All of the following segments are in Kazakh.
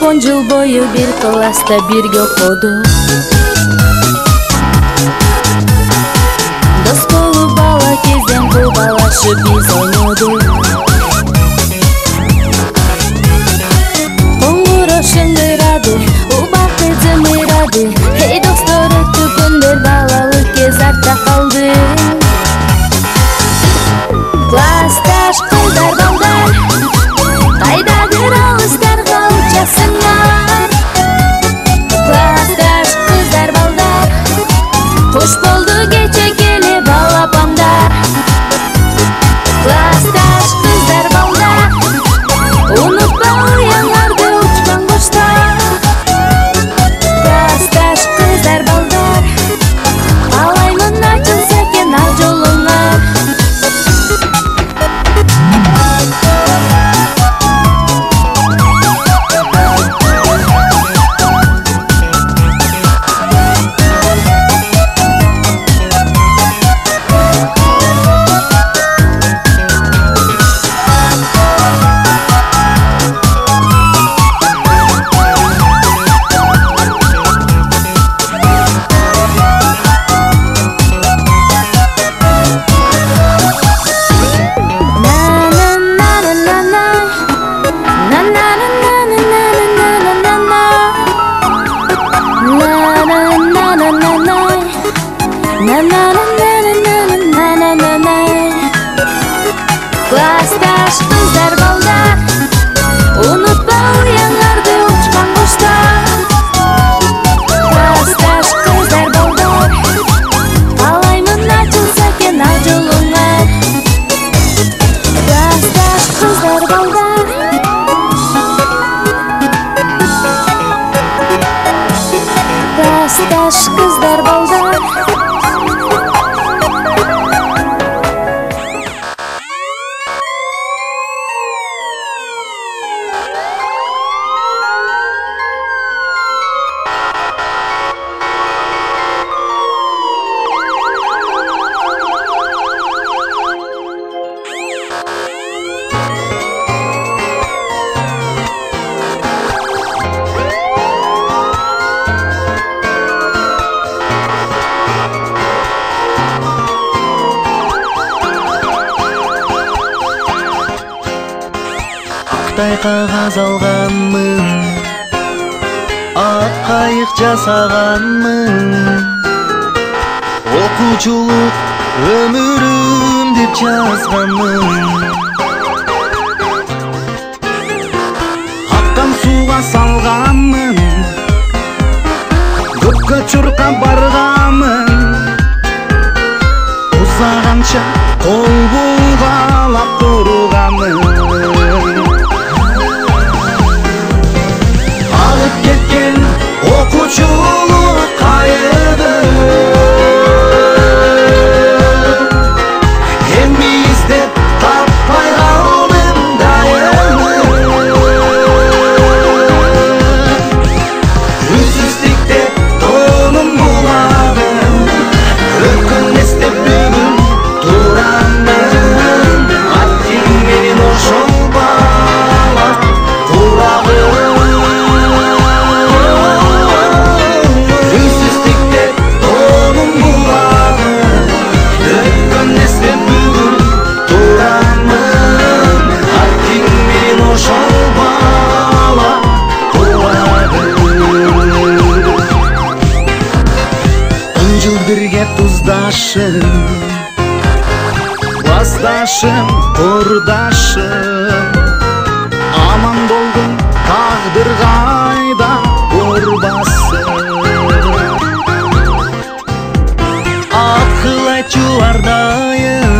10 жыл бою bir класста birge окудук. Дос болуп бала кезден кубалашып биз ойнодук. Коңгуроо шыңгырады, убакыт зымырады. Эй достор, өттү күндөр, балалык кез артта калды. Классташ кыздар балдар, кайдадыр алыстарга учасыңар. Классташ кыздар балдар, кош болду кече келе балапандар. Классташ кыздар балдар, унутпа уяңарды учкан коштар. Классташ кыздар балдар, каалаймын ачылса экен ар жолуңар. Классташ кыздар балдар, унутпа уяңарды учкан коштар. Классташ кыздар балдар, каалаймын ачылса экен ар жолуңар. Классташ кыздар балдар, классташ кыздар балдар. Актай кагаз алганмын, ак кайык жасаганмын. Окуучулук өмүрүм деп жазганмын. Аккан сууга салганмын, көккө чуркап барганмын. Узаганча кол булгалап турганмын. Алып кеткен окуучулук кайыгы, эми издеп таппай калдым дайыны. Үнсүздүктө тоонум булады, өткөн эстеп бүгүн турамын. Аттиң менен ошол бала турагым. Birge tuzdашым, классташым, курдашым. Аман болгун тагдыр кайда урбасын. Акыл айтчулардайым,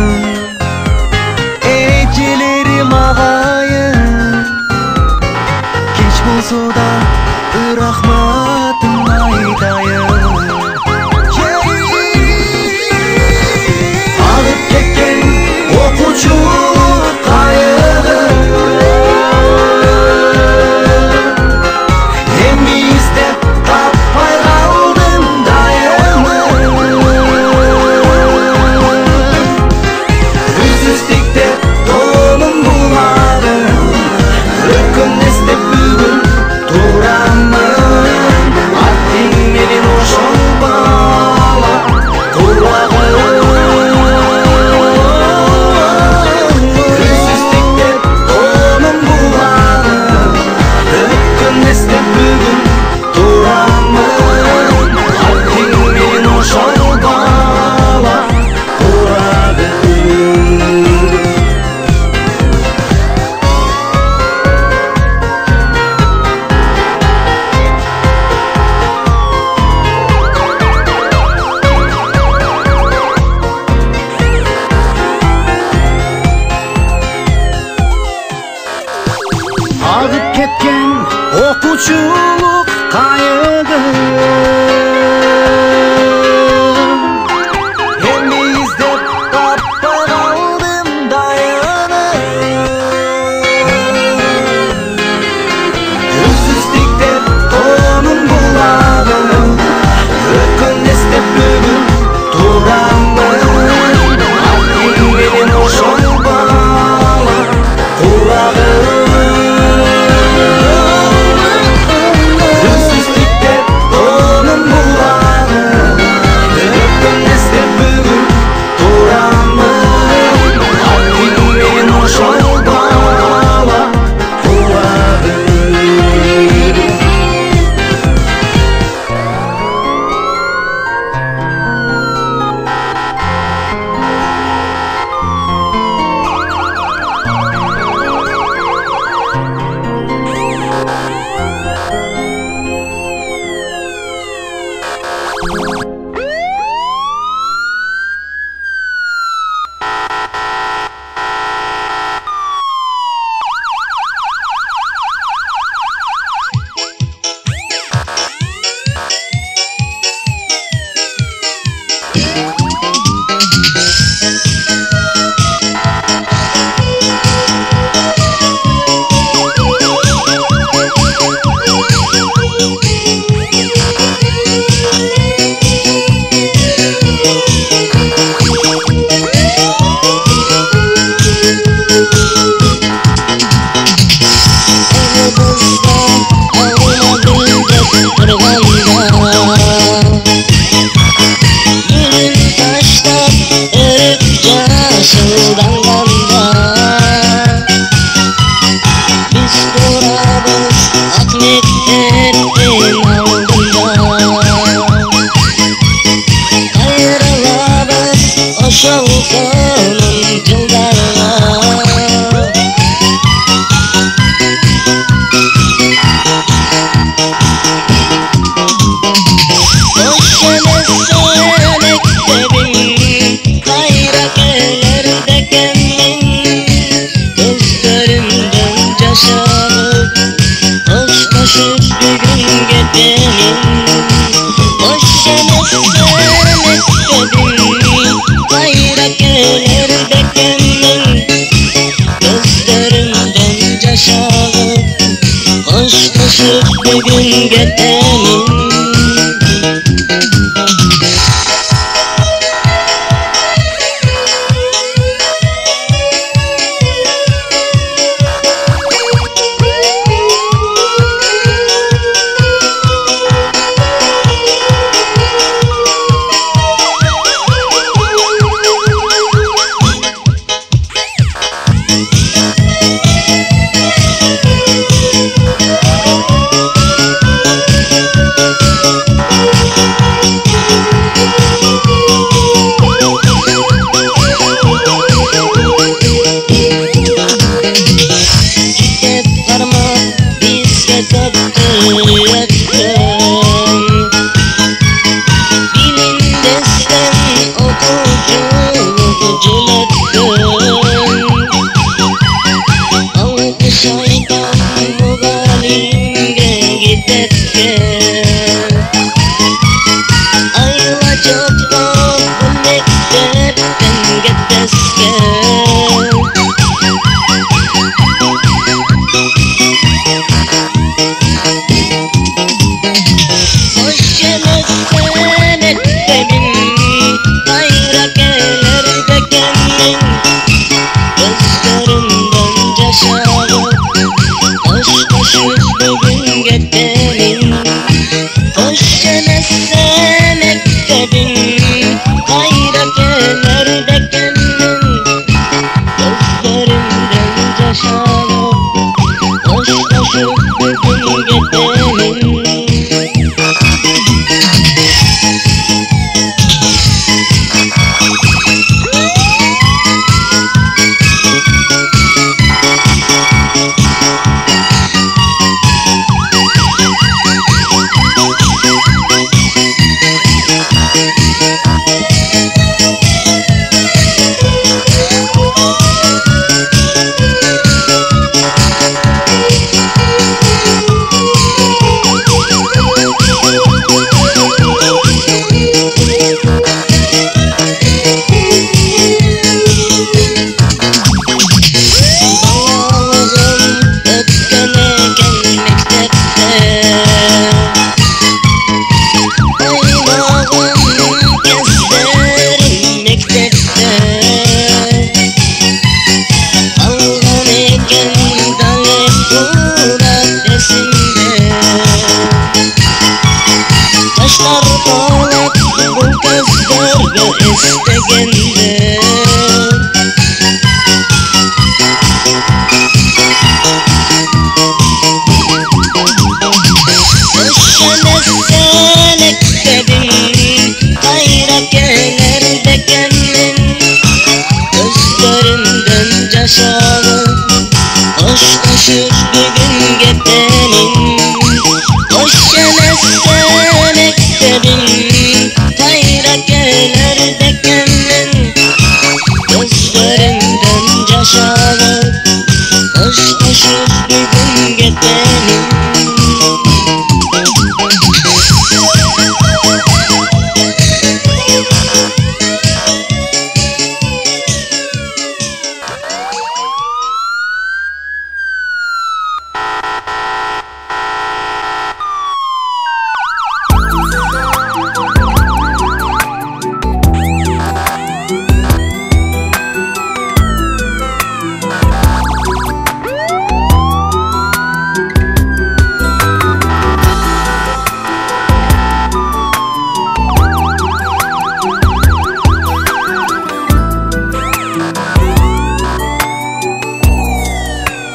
эжелерим агайым. Кеч болсо да рахматым айтайын. Окуучулук кайыгы, эми издеп таппай калдым дайыны. Үнсүздүктө тоонум булады, өткөн эстеп бүгүн тур. Okuçuluk kaygı Hem izlep kapar aldım dayanı Hırsızlıkta onun buladım Ökün istep bugün duramı Aklım benim hoşum bağla kulağım Bugün gidelim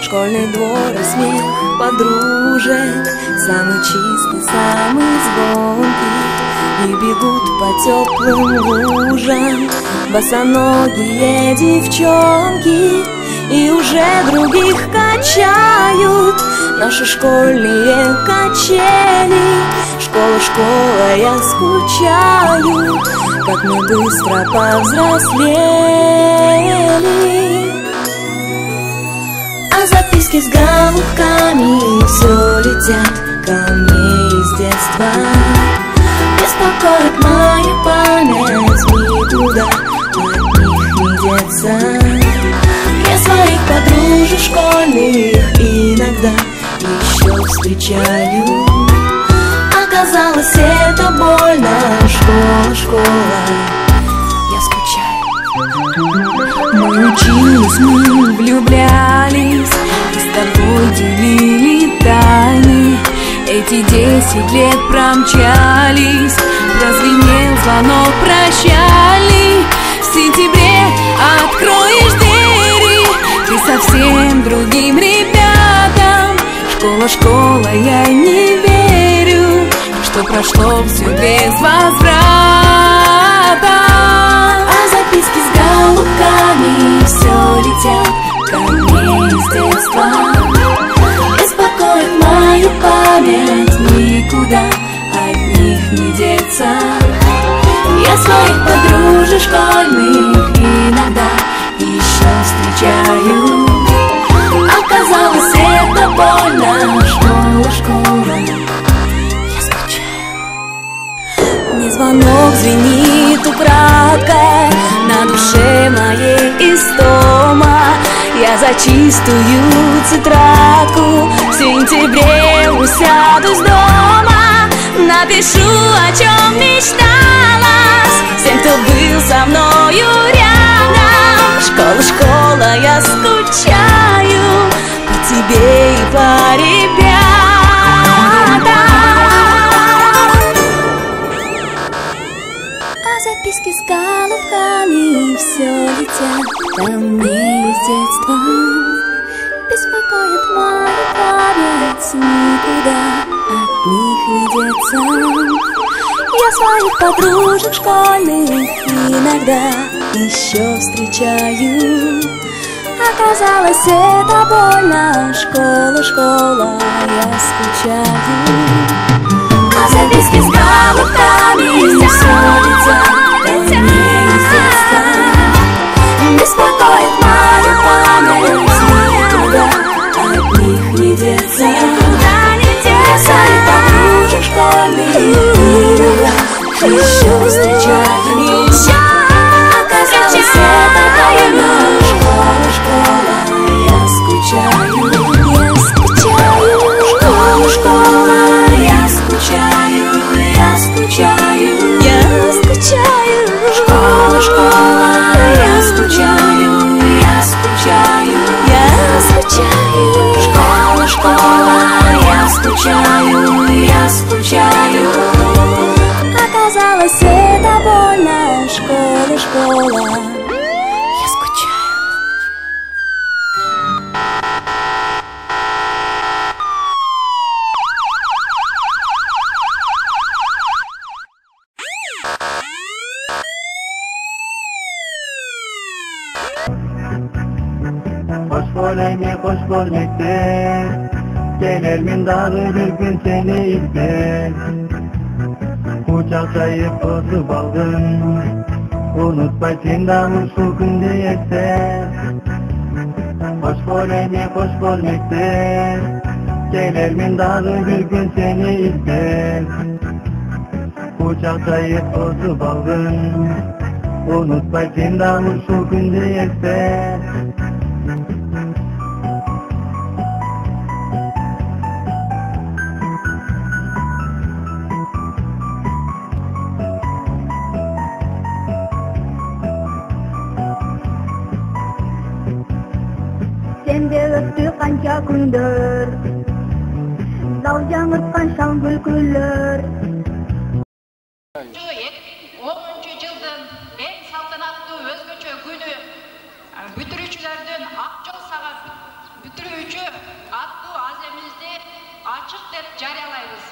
Школьный двор и смех подружек, самый чистый, самый звонкий, и бегут по теплым лужам босоногие девчонки, и уже других качают наши школьные качели. Школа, школа, я скучаю, как мы быстро повзрослели. А записки с голубками все летят ко мне из детства. Беспокоит моя память, никуда от них не деться. Я своих подружек школьных иногда еще встречаю. Оказалось, это больно. Школа, школа, я скучаю. Мы учились, мы влюблялись, и с тобой делили тайны. Эти 10 лет промчались, прозвенел звонок прощальный. В сентябре откроешь двери ты совсем другим ребятам. Школа, школа, я не верю, что прошло все без возврата. А записки с голубками все летят ко мне из детства. Беспокоит мою память, никуда от них не деться. Я своих подружек школьных иногда еще встречаю. Оказалось, это больно. Школа, школа, я скучаю. Мне звонок звенит украдкой, на душе моей истома. Я за чистую тетрадку в сентябре усядусь дома. Напишу, о чем мечталась всем, кто был со мною рядом. Школа, школа, я скучаю по тебе и по ребятам. А записки с голубками все летят ко мне из детства. Беспокоит мою память, никуда от них не деться. Я своих подружек школьных иногда еще встречаю. Оказалось, это больно. Школа, школа, я скучаю. А записки с голубками все летят ко мне из детства. Беспокоит мою память, никуда от них не деться. Я своих подружек школьных иногда еще встречаю. Оказалось, это больно. Школа, школа, я скучаю. Я скучаю. Школа, школа, я скучаю. Я скучаю. Я скучаю. Школа, школа, я скучаю. Я скучаю. hoş görmekte. Gelir dağı bir gün seni izler. Kucaklayıp bozup aldın. Unutma sen dağı şu günde yeter. Hoş görmekte. Gelir dağı bir gün seni izler. Kucaklayıp bozup aldın. Unutma sen dağı şu günde yeter. Sende öptü kanca gündür, dal жаңырткан шаң күлкүлөр. 10-cı yıldın en saltanatlı özgöçö günü бүтүрүүчүлөрдүн ак жол сага бүтүрүүчү аттуу аземибизди ачык деп жарыялайбыз.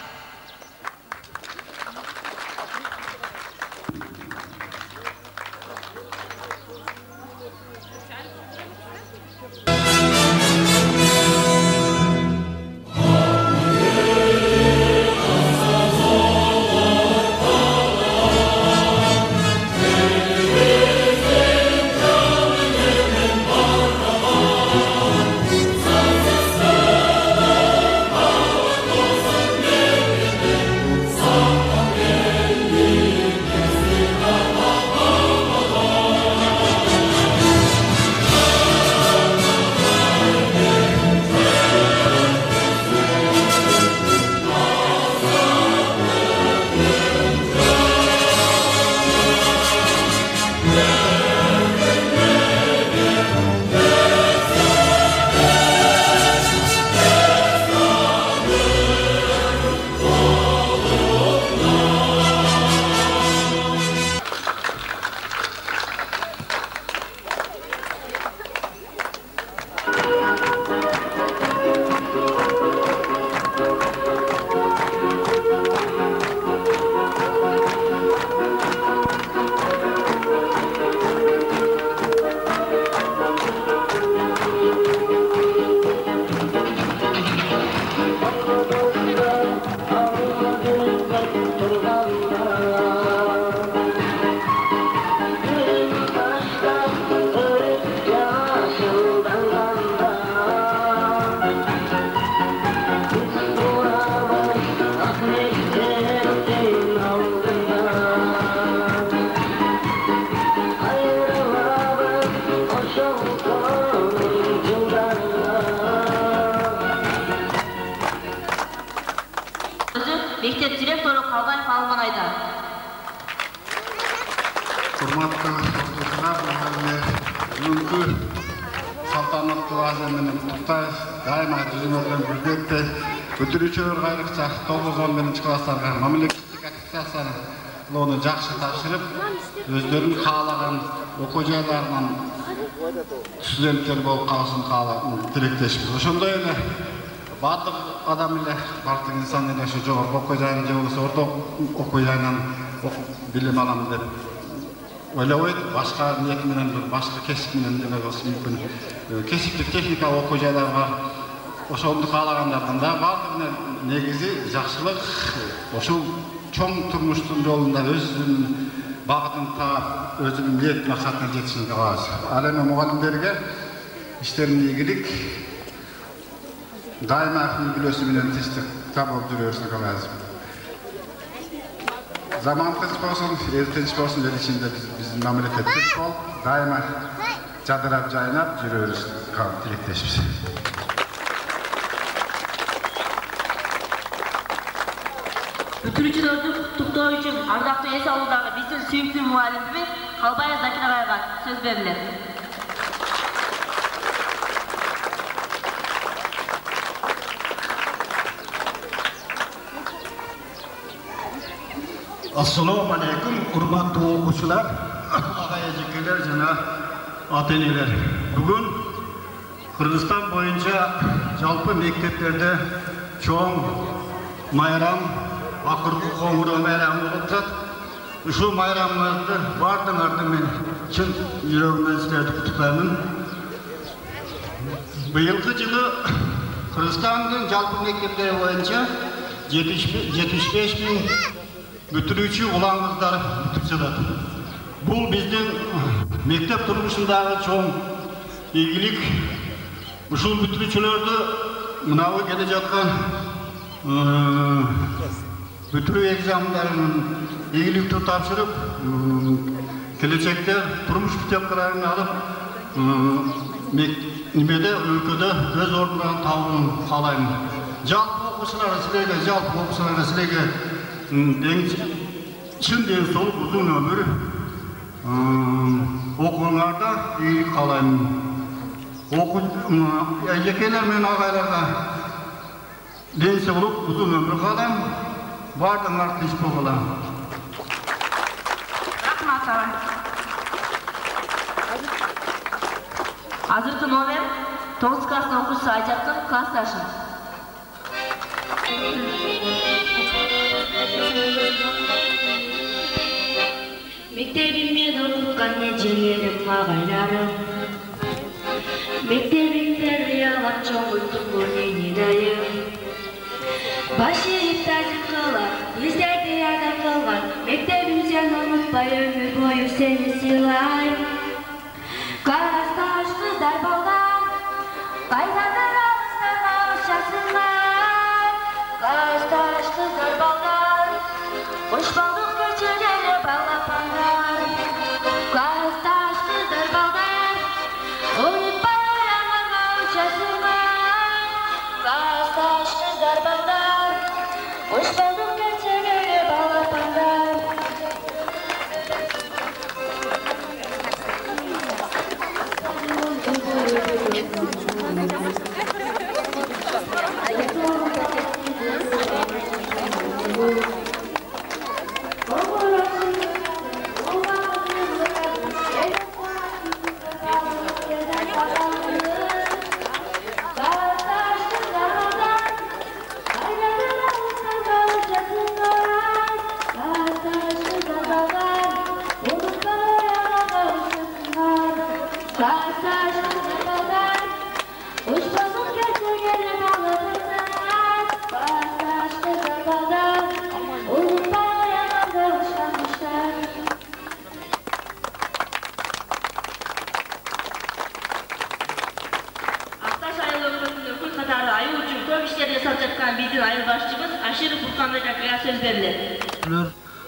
Мектеп директору Калбаев Алман айда. Урматтуу окуучулар, бүгүнкү салтанаттуу аземинин Кутай дайыма жүзүнөрдөн билбекте бүтүрүүчүлөр айрыкча 9-11 класстарга мамлекеттик аттестациялоону жакшы тапшырып, өздөрүнүн каалаган окуу жайларынан студенттер болуп калышын каалап тилектешпиз. Ошондой эле бардык адам эле, бардык инсан эле ушу жогорку окуу жайын же болбосо орто окуу жайынан билим алам деп ойлобойт. Башка ниет менен, башка кесип менен эле болсо мүмкүн кесиптик техникалык окуу жайлар бар. Ошону каалагандардын да бардыгына негизи жакшылык ошол чоң турмуштун жолунда өзүнүн багытын таап, өзүнүн ниет максатына жетишин каалайбыз. Ал эми мугалимдерге иштерин ийгилик, дайыма үлгүлөсү менен тиштик табылып жүрөсүн каалайбыз. Zaman tez bolsun, tinch bolsun dedi içinde bizim memleket tinch bol, daima jadırap jaynap жүрөбүз, tilekteşiz. Бүтүрүүчүлөрдү туктоо үчүн ардактуу эс алуудагы биздин сүйүктүү мугалимибиз Калбаев Закир агайга сөз берилет. Assalamu alaikum, urmattуу окуучулар, ага-эжекелер жана ата-энелер. Бүгүн Кыргызстан боюнча жалпы мектептерде чоң майрам, акыркы коңгуроо майрамы болуп атат. Ушул майрамыңарды бардыңарды мен чын жүрөгүмдөн силерди куттуктаймын. Быйылгы жылы Кыргызстандын жалпы мектептери боюнча 75 000 бүтүрүүчү улан кыздар бүтүп жатат. Бул биздин мектеп турмушундагы чоң ийгилик. Ушул бүтүрүүчүлөрдү мынабы келе жаткан бүтүрүү экзамендерин ийгиликтүү тапшырып, келечекте турмуш китепкаларын алып, немеде өлкөдө өз ордун табууну каалайм. Жалпы окуучуларга силерге чын ден соолук, узун өмүр, окууңарда ийгилик каалайм. Эжекелер менен агайларга ден соолук, узун өмүр каалайм. Бардыңар тынч болгула. Рахмат ағай. Азыркы номер 9 класстын окуучусу Айжапкын классташым. Мектебиммен окуткан эжелерим, агайларым, мектебимде ыялат чоң уйкуңду менин айым. Баш ийип тазим кылат, биздерди адам кылган, мектебим сен унутпай өмүр бою сени сыйлайм. Классташ кыздар болгон, кайдадыр алыстарга учасыңар. Классташ кыздар болгон, кош болдук көчөлөрдө балапандар. Классташ кыздар болгон, унутпай оянганга учасыңар. Классташ кыздар болгон, кош болдук көчөлөрдө балапандар.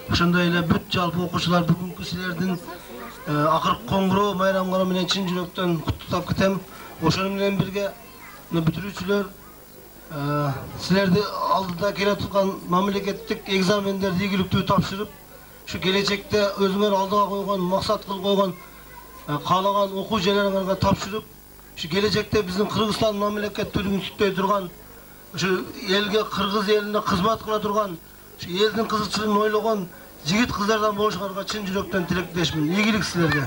Ошондой эле бүт жалпы окуучулар бүгүнкү силердин акыркы коңгуроо майрамыңар менен чын жүрөктөн куттуктап кетем. Ошону менен бирге бүтүрүүчүлөр силерди алдыда келе турган мамлекеттик экзамендерди ийгиликтүү тапшырып, ушу келечекте өзүңөр алдыга койгон, максат кылып койгон каалаган окуу жайларыңарга тапшырып, ушу келечекте биздин Кыргызстан мамлекеттүүлүгүн сүттөй турган, ушу элге, Кыргыз элине кызмат кыла турган, елдің қызықшылығын ойлаған жігіт қыздардан болушыларға чын жүректен тілектешмін. Игілік сіздерге.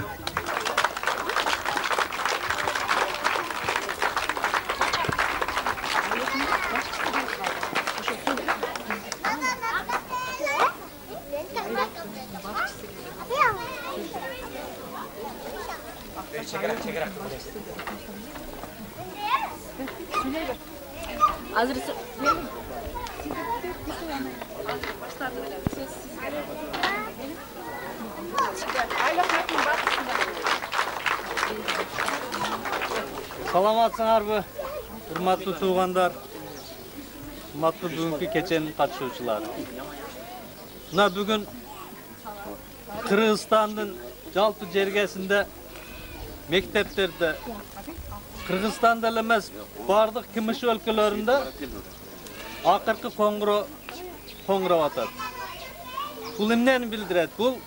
Саламатсыңарбы, урматтуу туугандар, урматтуу бүгүнкү кеченин катышуучулары. Мына бүгүн Кыргызстандын жалпы жергесинде мектептерде, Кыргызстанда эле эмес, бардык КМШ өлкөлөрүндө акыркы коңгуроп атат. Бул эмнени билдирет? Бул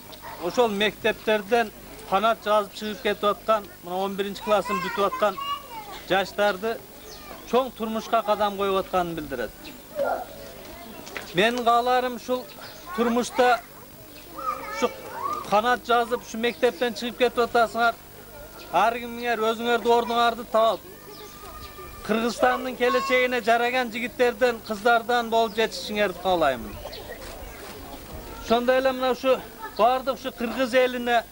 ошол мектептерден канат жазып чыгып кетип аткан, мына 11-классын бүтүп аткан жаштарды чоң турмушка кадам коюп атканын билдирет. Менин кааларым ушул турмушта ушу канат жазып ушу мектептен чыгып кетип атасыңар. Ар кимиңер өзүңөрдүн ордуңарды таап, Кыргызстандын келечегине жараган жигиттерден, кыздардан болуп жетишиңерди каалаймын. Ошондой эле мына ушу бардык ушу Кыргыз элине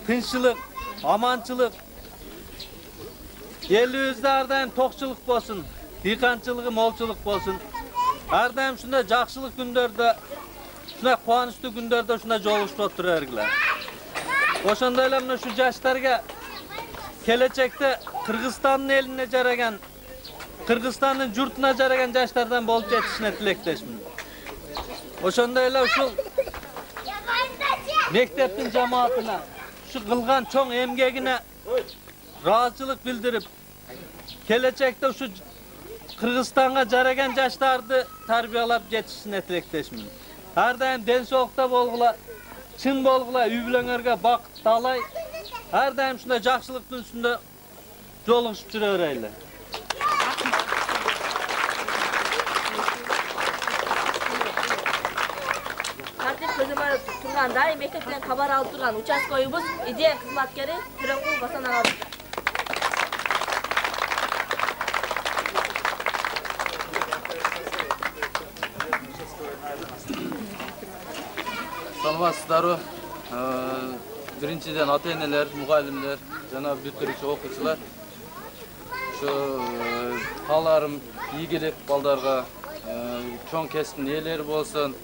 тынччылык, аманчылык, Elimizde her daim tokçuluk bolsun, dikançılığı molçuluk bolsun. Her daim şunda jakşılık günlerde, şunda kuançlı günlerde şunda joluşup oturarlar. Oşondayla mına şu jaşlarga gelecekte Kırgızstan'ın eline jaragan, Kırgızstan'ın jurtuna jaragan jaşlardan bolup yetişine tilekleşmin. Oşondayla şu mekteptin cemaatine, şu kılgan çoğun emgegine razılık bildirip, gelecekte şu Kırgızstan'a jaragan jaşlardı tarbiyalap yetişine tilekleşmin. Her daim densoqta bolgula, çın bolgula, üylöңөрgө bakıt talay, her daim şunda jakşılıktın üstünde joluşup жүрөйли. Тартип көзөмөл тургандай мектептен кабар алып турган участкойубуз идея кызматкери Төрөкул Басан агабыз. Саламатсыздарбы? Биринчиден ата-энелер, мугалимдер, жана бүтүрүүчү окуучулар. Ошо кааларым ийгилик балдарга, чоң кесиптин ээлери болсун.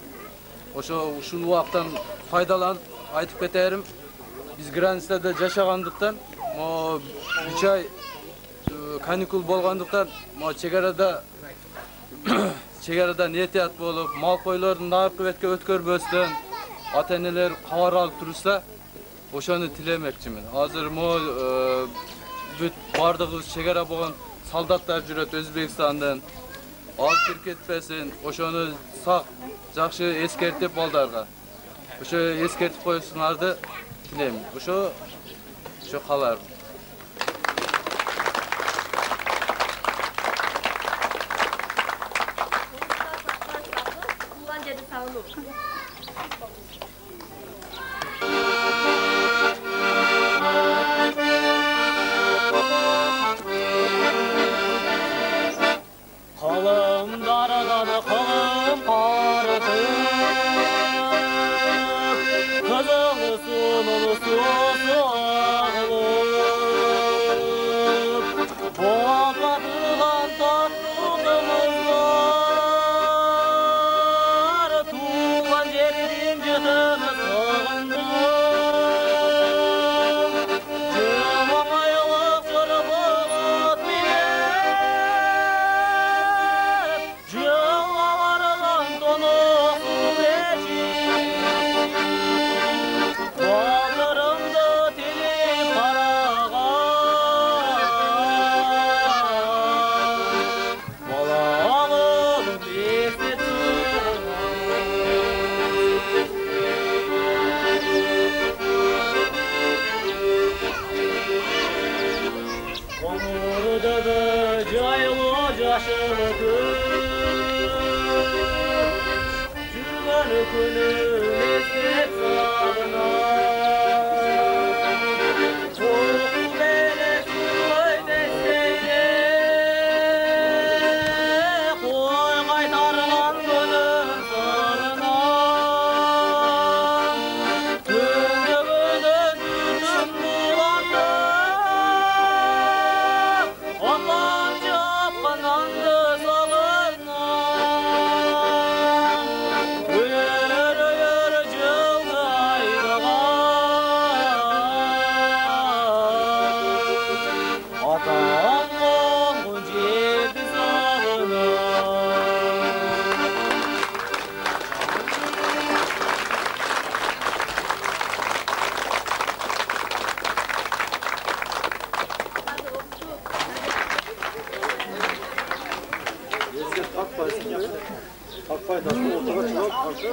Ошо ушул убактан файдаланып айтып кетерим. Биз границада жашагандыктан, 3 ай каникул болгондуктан, чегарадан этият болуп, мал койлордун наркы бетке өткөрбөстөн ата-энелер кабар алып турса, ошону тилемекчимин. Азыр бүт бардыгыбыз чегара болгон солдаттар жүрөт Өзбекстандан. Алып кирип кетпесин, ошону сак, жакшы эскертип балдарга. Ошо эскертип коюшуңарды тилейм. Ошо кааларым.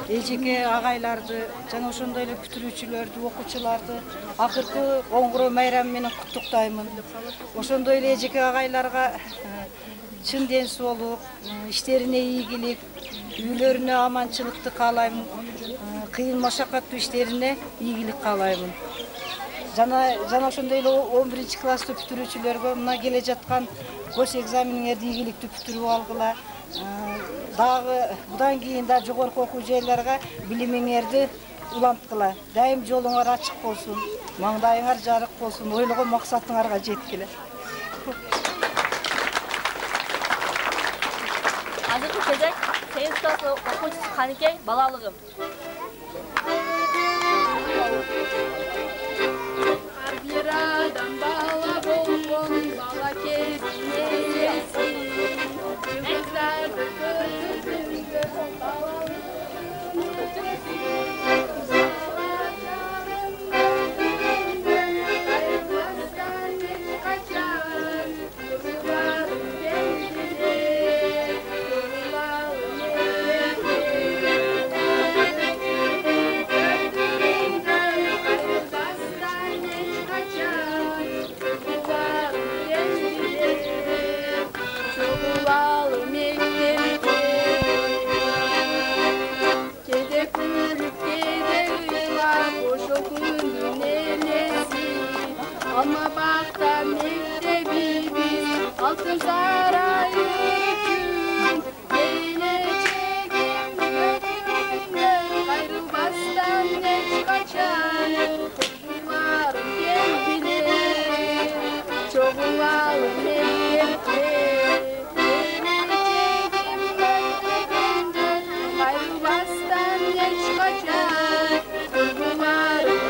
Эжеке агайларды жана ошондой эле бүтүрүүчүлөрдү, окуучуларды акыркы оңгуроо майрамы менен куттуктаймын. Ошондой эле эжеке агайларга чын ден соолук, иштерине ийгилик, үйлөрүнө аманчылыкты каалаймын. Кыйын машакаттуу иштерине ийгилик каалаймын. Жана ошондой эле 11-класстуу бүтүрүүчүлөргө мына келе жаткан гос экзамениңерди ийгиликтүү бүтүрүп алгыла. Дагы будан кийин да жогорку окуу жайларга билимиңерди уланткыла. Дайым жолуңар ачык болсун, маңдайыңар жарык болсун, ойлогон максатыңарга жеткиле. Кезек, сегиз класс окуучусу Каникей балалыгым. Ар бир адам бала болгон, бала кезине элесин. Жылдыздарды көзүмдө балалыгым. Alma bakta mektebimiz altın sarayı için geleceğim gözümden ayrılmazdan hiç kaçan çocuklarım kendine çok umalım mektepte geleceğim gözümden ayrılmazdan hiç kaçan çocuklarım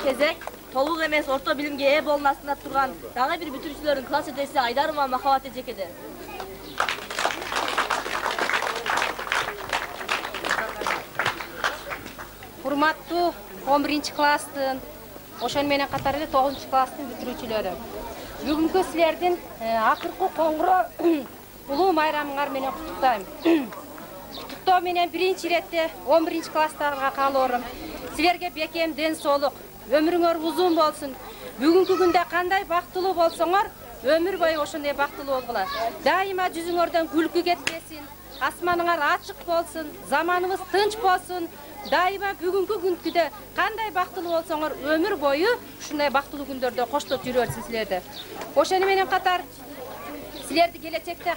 Кезек, толук эмес орто билимге ээ болуусунда турган дагы бир бүтүрүүчүлөрдүн класс жетекчиси Айдарова Махабат эжекеде. Урматтуу 11-класстын, ошону менен катар эле 9-класстын бүтүрүүчүлөрү. Бүгүнкү силердин акыркы коңгуроо улуу майрамыңар менен куттуктайм. Куттуктоо менен биринчи иретте 11-класстарга каалоорум. Силерге бекем ден соолук, өмүрүңөр узун болсун. Бүгүнкү күндө кандай бактылуу болсоңор, өмүр бою ошондой бактылуу болгула. Дайыма жүзүңөрдөн күлкү кетпесин, асманыңар ачык болсун, заманыбыз тынч болсун. Дайыма бүгүнкү күндө кандай бактылуу болсоңор, өмүр бою ушундай бактылуу күндөрдө коштоп жүрө берсин силерди. Ошону менен катар силерди келечекте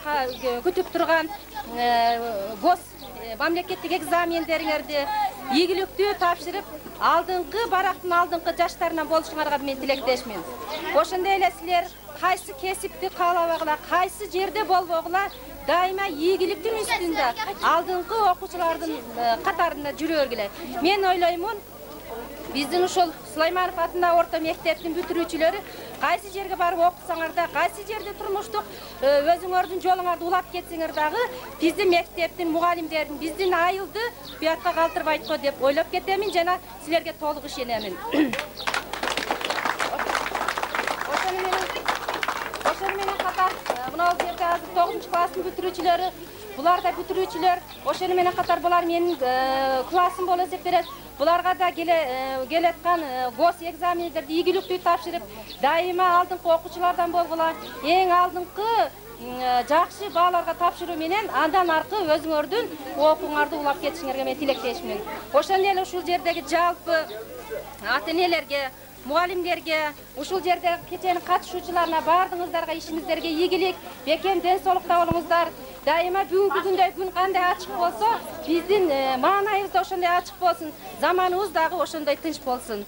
күтүп турган гос мамлекеттик экзамендериңерди ийгиликтүү тапшырып, алдыңкы барактын алдыңкы жаштарынан болушуңарга мен тилектешмин. Ошондой эле силер кайсы кесипти каалабагыла, кайсы жерде болбогула, дайыма ийгиликтин үстүндө алдыңкы окуучулардын катарында жүрө бергиле. Мен ойлоймун, биздин ушул Сулайманов атындагы орто мектептин бүтүрүүчүлөрү кайсы жерге барып окусаңар да, кайсы жерде турмуштук өзүңөрдүн жолуңарды улап кетсеңер дагы, биздин мектептин мугалимдерин, биздин айылды буякка калтырбайт го деп ойлоп кетемин жана силерге толук ишенемин. Ошону менен катар мына жерде азыр 9-класстын бүтүрүүчүлөрү, булар да бүтүрүүчүлөр, ошону менен катар булар менин классым болуп эсептелет. Буларга да келаткан гос экзамендерди ийгиликтүү тапшырып, дайыма алдыңкы окуучулардан болгула, эң алдыңкы жакшы бааларга тапшыруу менен андан аркы өзүңөрдүн окууңарды улап кетишиңерге мен тилектешмин. Ошондой эле ушул жердеги жалпы ата-энелерге, мугалимдерге, ушул жерде кеченин катышуучуларына баардыгыңыздарга ишиңиздерге ийгилик, бекем ден соолукта болуңуздар. Дайыма бүгүнкү күндөй күн кандай ачык болсо, биздин маанайыбыз да ошондой ачык болсун, заманыбыз дагы ошондой тынч болсун.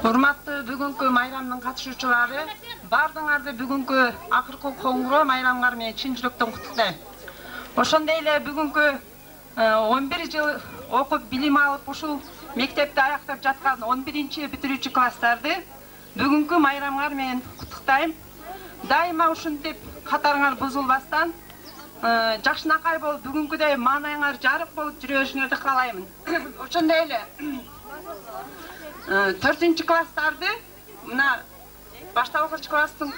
Урматтуу бүгүнкү майрамдын катышуучулары, баардыгыңарды бүгүнкү акыркы коңгуроо майрамыңар менен чын жүрөктөн куттуктайм. Ошондой эле бүгүнкү 11 жыл окуп билим алып ушул мектепти аяктап жаткан 11-чи бүтүрүүчү класстарды бүгүнкү майрамыңар менен куттуктайм. Дайыма ушинтип катарыңар бузулбастан, жакшынакай болуп бүгүнкүдөй маанайыңар жарык болуп жүрө беришиңерди каалаймын. Ошондой эле 4-чү класстарды мына башталгыч класстын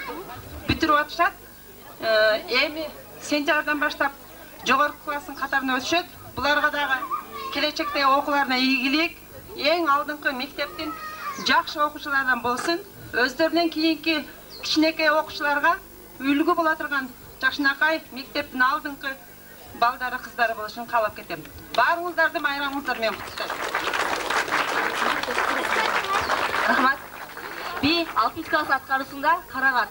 бүтүрүп атышат. Эми сентябрдан баштап жогорку класстын катарына өтүшөт. Буларга дагы келечекте окууларына ийгилик, эң алдыңкы мектептин жакшы окуучулардан болсун. Өздөрүнөн кийинки кичинекей окуучуларга үлгү боло турган жакшынакай мектептин алдыңкы балдары, кыздары болушун каалап кетем. Баарыңыздарды майрамыңыздар менен куттуктайм. Рахмат. Би 6 класс аткаруусунда Карагат.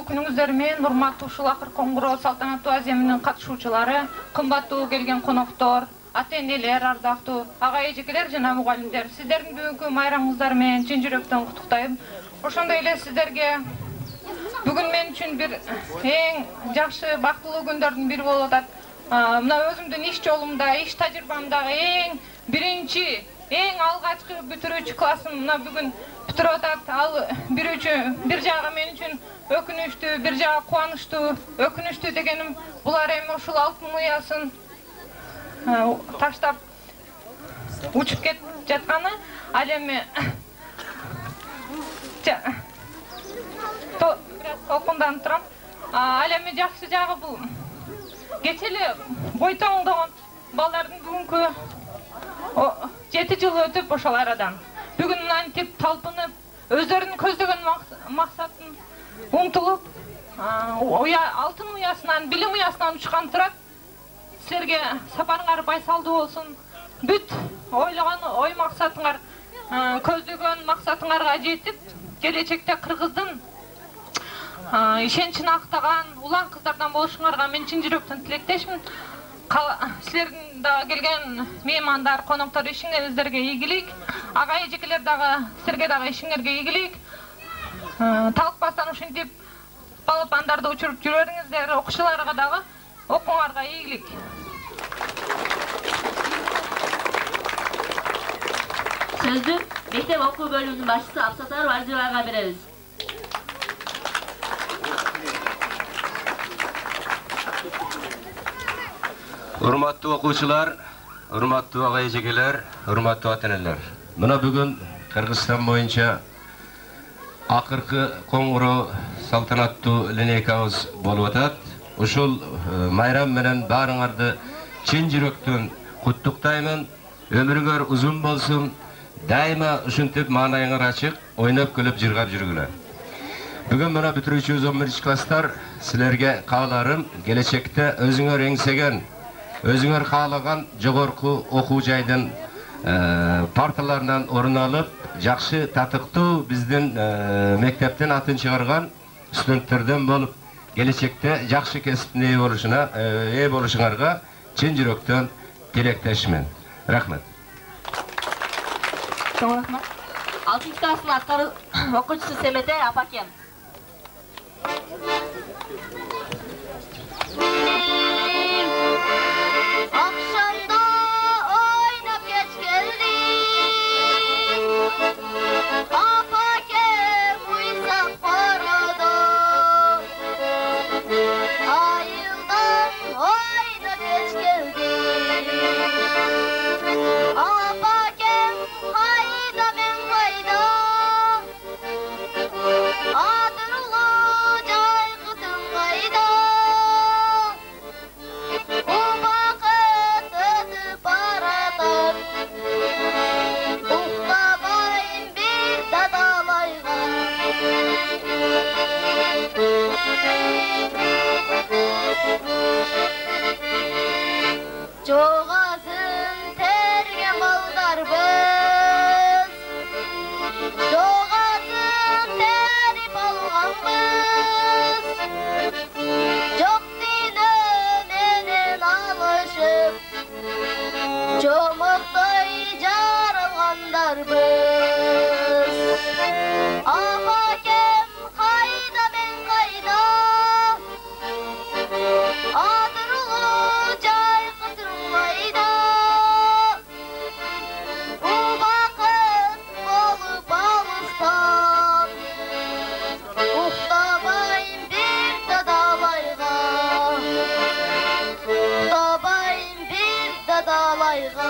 Күнүңүздөрмен урматтуу ушул акыр коңгуроо салтанаттуу аземинин катышуучулары, кымбаттуу келген коноктор, ата-энелер, ардактуу ага-эжекелер жана мугалимдер, сиздердин бүгүнкү майрамыңыздар менен чын жүрөктөн куттуктайм. Ошондой эле сиздерге бүгүн мен үчүн бир эң жакшы, бактылуу күндөрдүн бири болуп атат. Мына өзүмдүн иш жолумда, иш тажрыйбамдагы эң биринчи, эң алгачкы бүтүрүүчү классым мына бүгүн бүтүрүп атат. Ал бир жагы мен үчүн өкүнүчтүү, бир жагы кубанычтуу. Өкүнүчтүү дегеним, булар эми ушул алтын уясын таштап учуп кетип жатканы, ал эми толкунданып турам. Ал эми жакшы жагы бул кече эле бойтоңдогон балдардын бүгүнкү 7 жыл өтүп ошол арадан бүгүн мынантип талпынып, өздөрүнүн көздөгөн максатын умтулуп, алтын уясынан, билим уясынан учкан турат. Силерге сапарыңар байсалдуу болсун. Бүт ойлогон ой максатыңар, көздөгөн максатыңарга жетип, келечекте Кыргыздын ишеничин актаган улан кыздардан болушуңарга мен чын жүрөктөн тилектешмин. Силердин дагы келген меймандар, коноктор ишиңездерге ийгилик. Ага-эжекелер дагы силерге дагы ишиңерге ийгилик. Талыкпастан ушинтип балапандарды учуруп жүрөңүздөр, окуучуларга дагы окууңарга ийгилик. Сөздү Mektep okuu bölümünün başçısı Absatar Vaziray'a veririz. Hurmatlı okuwçylar, hurmatlı agay-ejekeler, hurmatlı ata-eneler. Muna bugün Kırgızstan boyunca akırkı kongro saltanatlı lineykamız bolup atat. Uşul mayram menen barıňardy çin yürekden kutluktayman. Ömürüňer uzun bolsun. Daima uşuntyp manaýyňar açyk, oýnap gülüp jırgap jürgüler. Bugün muna bitirүүчү 11-nji klasslar silerge kağlarım gelecekte özüňer eňsegen, özüňer kağlagan jogorku okuw jaýdan partalarından orun alıp, jakşı tatıktуу bizdin mektepten atın çıgargan studentlerden bolup, gelecekte jakşı kesipine eýe boluşuňarga çin yürekden tilekdeşmen. Rahmet. Çok rahmat. 6-nji klassın atkary okuwçysy Semete Apakem. Akşamda oynap geç geldim, Apakem uysak parada. Ayıldan oynap geç geldim, Apakem hayda men hayda. Adırlı caygıtım hayda. O vakit ödüp aradan, uhlamayın bir dadalayga. Çoğazın terge maldarбыз, çoğazın terip alganбыз. Çok dine menen alışıp, çomukday jarılgandarбыз. Apakem hayda men hayda, adırlı jaygıtım hayda. Bu vakit bolup alıstan, uhlamayın bir dadalayga, uhlamayın bir dadalayga.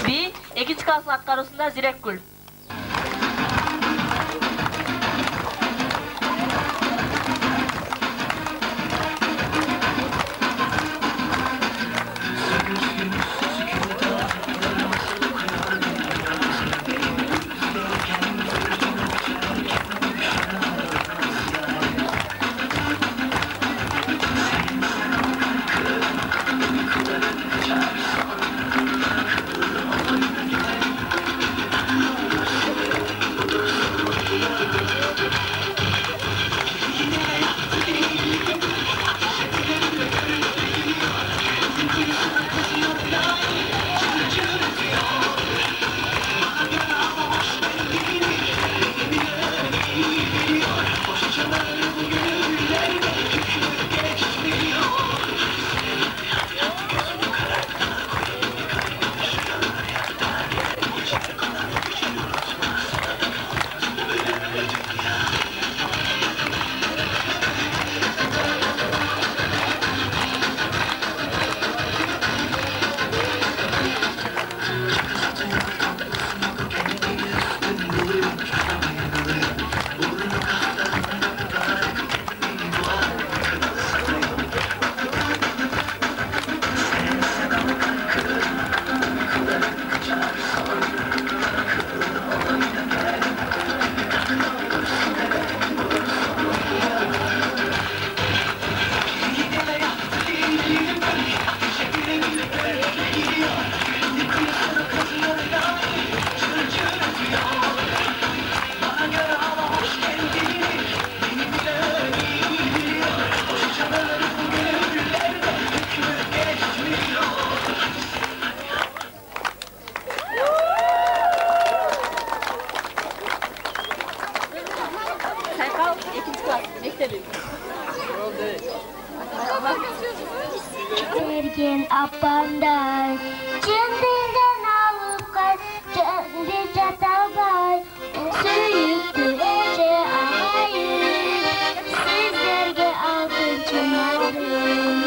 Bir, 2-nji klassın atkarısında Zirekgül. apamdan Cındırdan alıp kaçınca çatalbay Söyüktü ece ağayım Sizlerge altın çınarım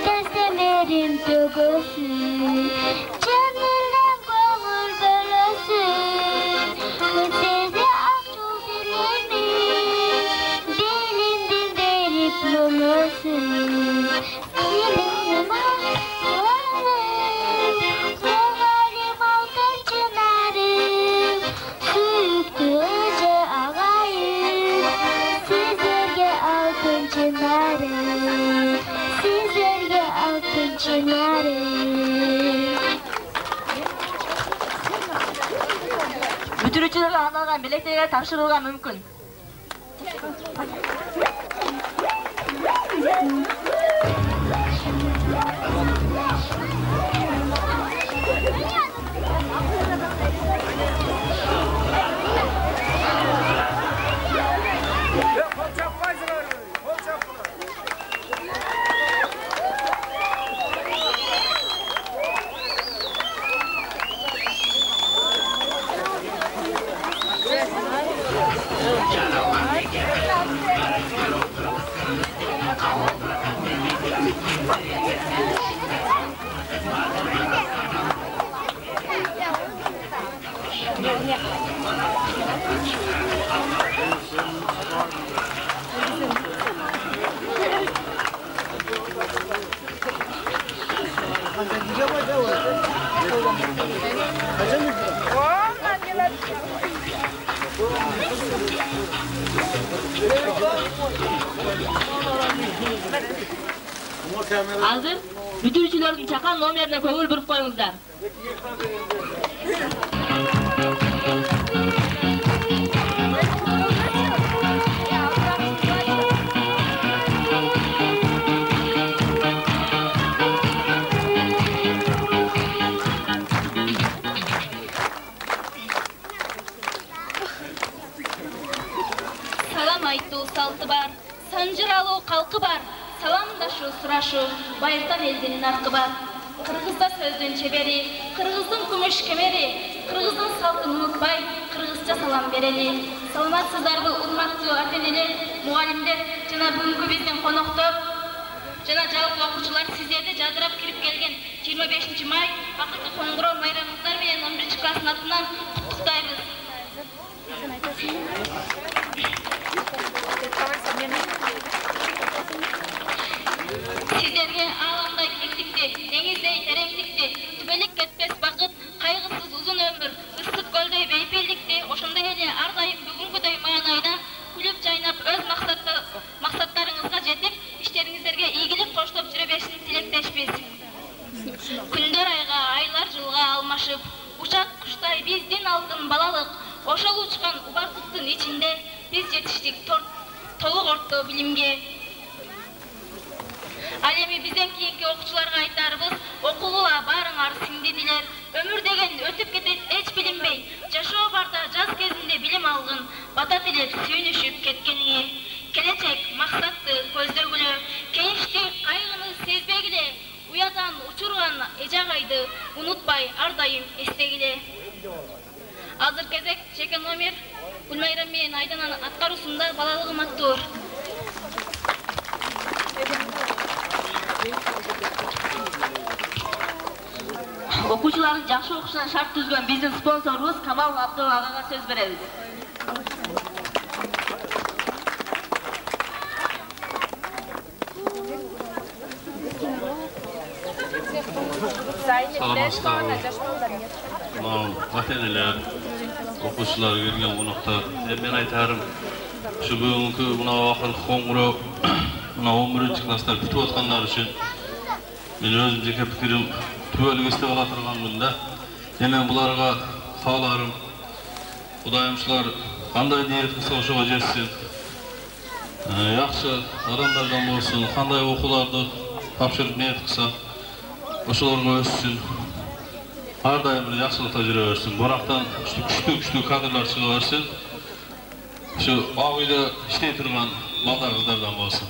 Testemerim tögösün Cındırdan kolur bölösün Kırsezi akçul dilemin Dilimdim verip lölösün Dilimdim ağlarım Soğalim altın çınarım Söyüktü ece ağayım Sizlerge altın çınarım Sizlerge altın çınarım Бүтүрүүчүлөргө арналган билеттер тапшырылган мүмкүн. Hazır бүтүрүүчүлөрдүн чакан номерине көңүл буруп коюңуздар. Салам айтуу салты бар, санжыралуу калкы бар. Саламдашу, сурашу, байыртан элдин наркы бар. Кыргызда сөздүн чебери, кыргыздын күмүш кемери, кыргыздын салтын унутпай, кыргызча салам берели. Саламатсыздарбы, урматтуу ата-энелер, мугалимдер жана бүгүнкү биздин коноктор жана жалпы окуучулар, сиздерди жадырап кирип келген 25 май акыркы коңгуроо майрамыңыздар менен 11-класстын атынан куттуктайбыз. Sizlerge ağlamday kenglikti, dengizdey terenglikti, tübelik ketpes bakıt, kaygısız uzun ömür, ıssık gölдөй beypellikti, oşonday ele ardayım бүгүнкүдөй маанайда күлүп жайнап өз максаттарыңызга жетип, иштериңиздерге ийгилик коштоп жүрө беришин тилектешпиз. Күндөр айга, айлар жылга алмашып, учак куштай биздин алтын балалык, ошол учкан убакыттын ичинде биз жетиштик толук орто билимге. Ал эми бизден кийинки окуучуларга айтарыбыз, окулула баарыңар сиңдинилер. Өмүр деген өтүп кетет эч билинбей. Жашоо барда жаз кезинде билим алгын, бата тилеп сүйүнүшүп кеткениңе. Келечек максатты көздөгүлө, кеңишти кайгыны сезбегиле. Уядан учурган эжагайды унутпай ар дайым эстегиле. Азыр кезек жеке номер Гүлмайрам менен Айданан аткаруусунда балалыгым аттуу. Окуучулардын жакшы окушуна шарт түзгөн биздин спонсорубуз Камал Абдулла агага сөз беребиз. Ата-энелер, окуучулар келген конокторор, мен айтарым, ушу бүгүнкү мына акыркы коңгуроо мына 11-класстар бүтүп аткандар үчүн мен өзүм жеке пикирим түбөлүк эстеп ала турганмын да. Мен буларга кааларым, Кудайым ушулар кандай ниет кылса ошого жетсин. Жакшы адамдардан болсун, кандай окууларды тапшырып ниет кылса ошолорго өссүн. Ар дайым жакшылыкта жүрө берсин. Бурактан күчтүү кадрлар чыга берсин. Şu ак үйдө иштей турган балдар кыздардан болсун.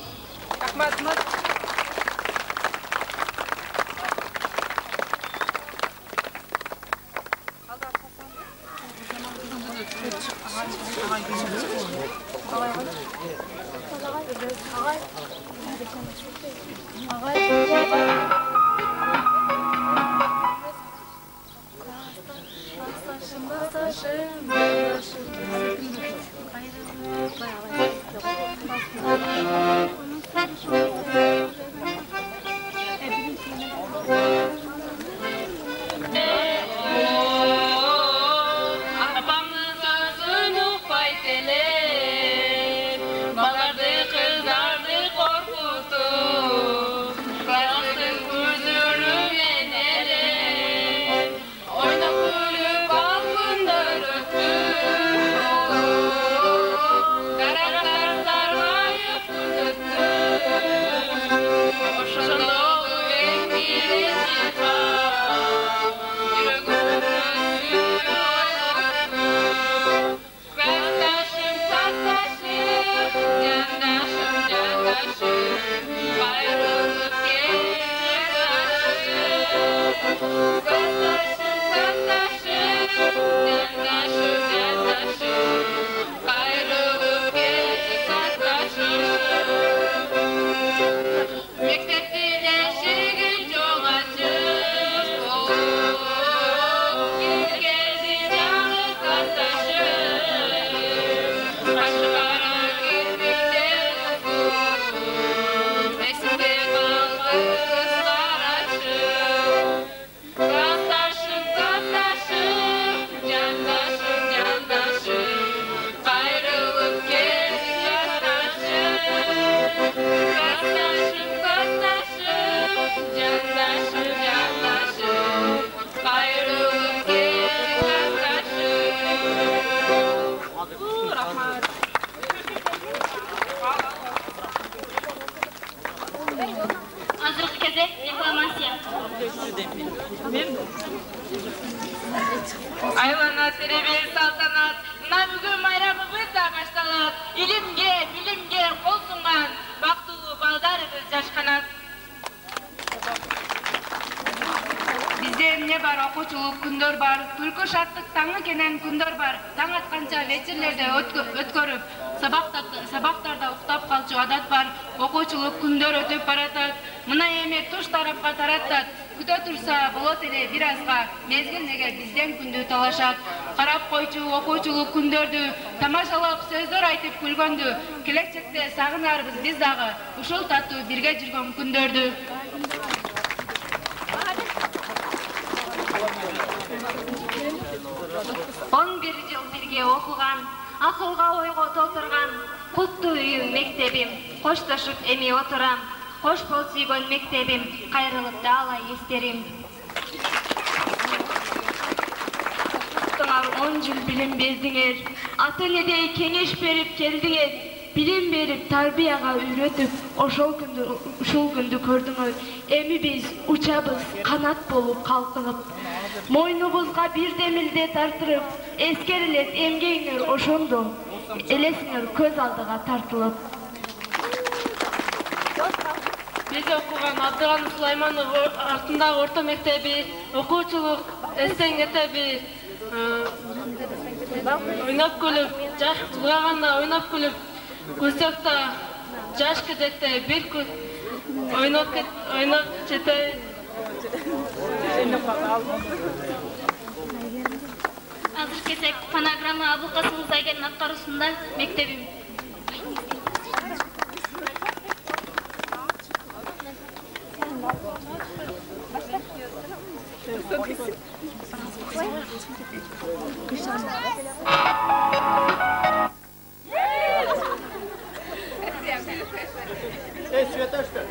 Aylana bir saltanat, mına bugün bayramımız da başlanat. İlimge, bilimge kol sungan, baktulu baldarımız yaşkanat. Bizde ne var, okuçuluk күндөр бар, күлкі шаттық таңы кенен күндөр бар. Таң атқанша вечерлерде өткөрүп, сабақтарда уктап калчу адат бар. Окуучулук күндөр өтүп баратат, мына эми туш тарапка тараттат. Күтө турса болот эле бир азга, мезгил неге бизден күндү талашат. Карап койчу окуучулук күндөрдү, тамашалап сөздөр айтып күлгөндү. Келечекте сагынарбыз биз дагы, ушул таттуу бирге жүргөн күндөрдү. 11 жыл бирге окуган, акылга ойго толтурган, куттуу үйүм мектебим, коштошуп эми отурам. Кош бол сүйгөн мектебим, кайрылып да алай эстерим. 10 жыл билим бердиңер, ата энедей кеңеш берип келдиңер. Билим берип, тарбияга үйрөтүп, ушул күндү көрдүңөр. Эми биз учабыз, канат болуп калкынып. Мойнубузга бир демилде тартырып, эскерилет эмгегиңер ошондо, элесиңер көз алдыга тартылып. Биз окуган Абдыган Сулайманов артындагы орто мектеби, окуучулук эстен кетеби, ойноп күлүп, жылаганда ойноп күлүп, Кустакта жаш кезекте бир күн ойноп жетей. Азыр кезек фонограмма Абылкасым Мырзагелдин аткаруусунда мектебим. Света, что?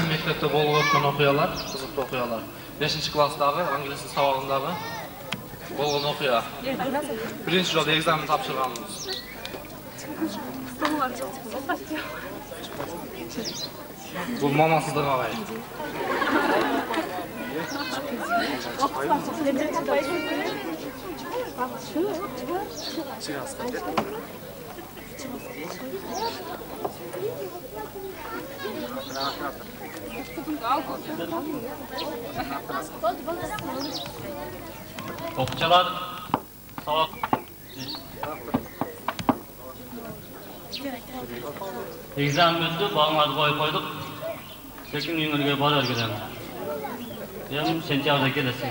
Mektekte bol o'tgan o'qiyalar, qiziqli o'qiyalar. 5-klassdagi ingliz tili sabog'indagi bo'lgan o'qiya. Birinchi jilda ekzamen topshirganmiz. Bu mamasızlık ağay. Okçalar sabah egzamenimizni bağlamadı koyduk. Sekin yengilge barar gidelim. Hem sentyabrda kelesin.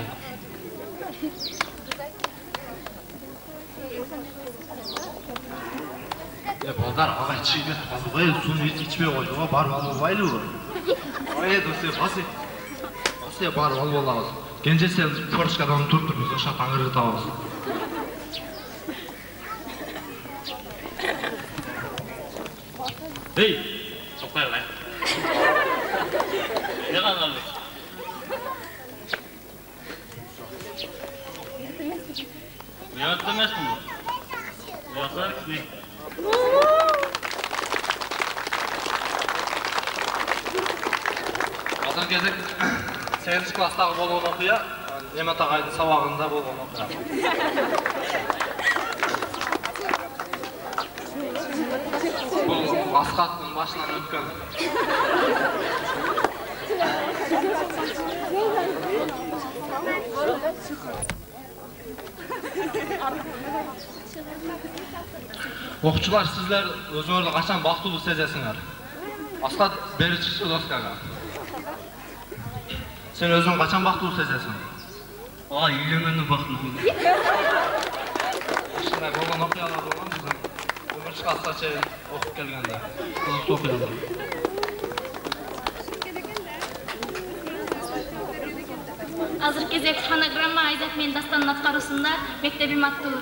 Balдар ağay çiğne albayı suyunu hiç içmeye koydu ama barım albaylı olur. Ay dostu Asya barım albalamaz. Gence sen Porsche-dan turttur biz aşağı tangırı tavamız. Hey, sokay lan. Ne kadar Uyat demez mi? Uyatlar ne? Azır gezek 8-klassdagi bolgan o'qiya, Nemat agayning sabog'inda bolgan o'qiya. Bu Asqatning başından o'tgan. O'quvchilar, sizlar o'zingizlarni qachon baxtli sezasizlar? Asqat beri chiqsa do'stlarga. Sen özün kaçan baxtlı sezesin? Aa, үйленгенде baxtlı. Şunday bolgan okuyalar bolgan sizin. 10-klassga çeyin okup kelgende. Qiziqli okuyalar. Азыр кезек фонограмма Айзат мен Дастанның аткарусунда мектебим аттуу.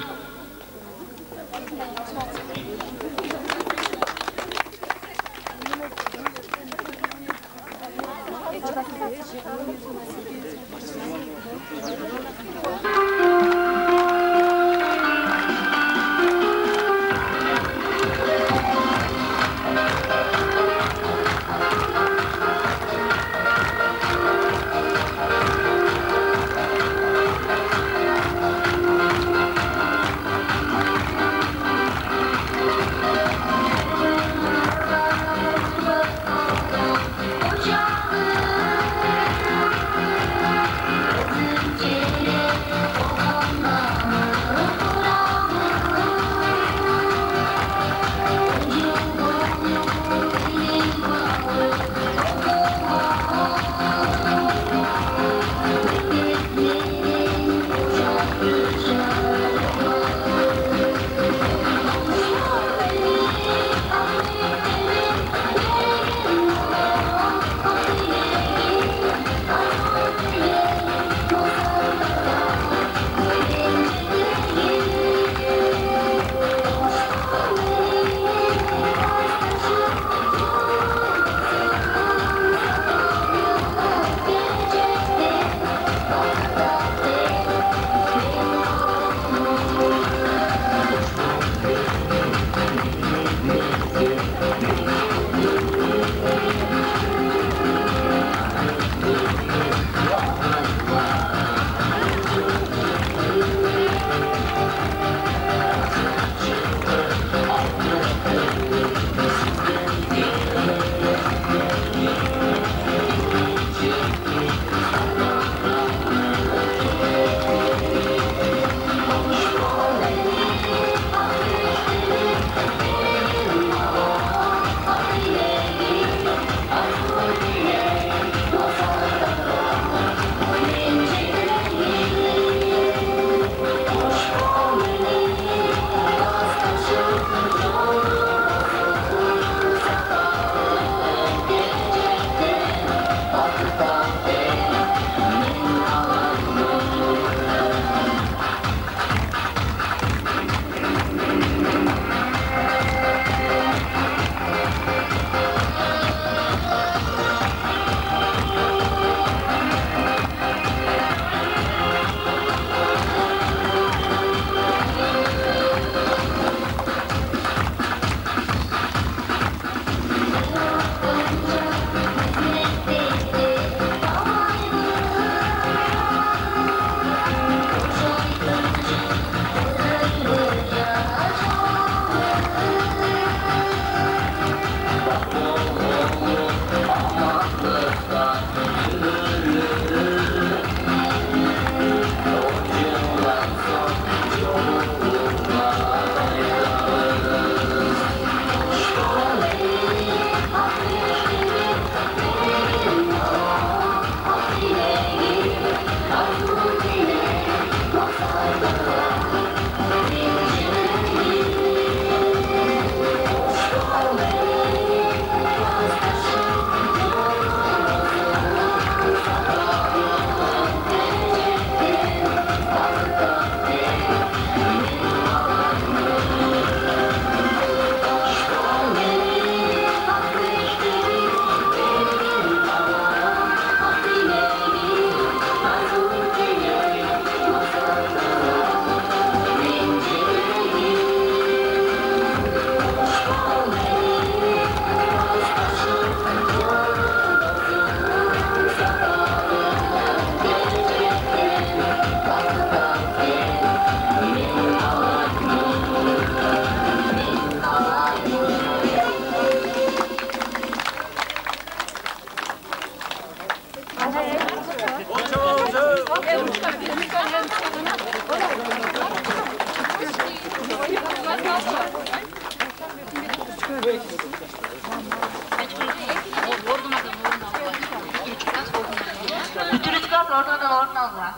ortadan orta aldılar.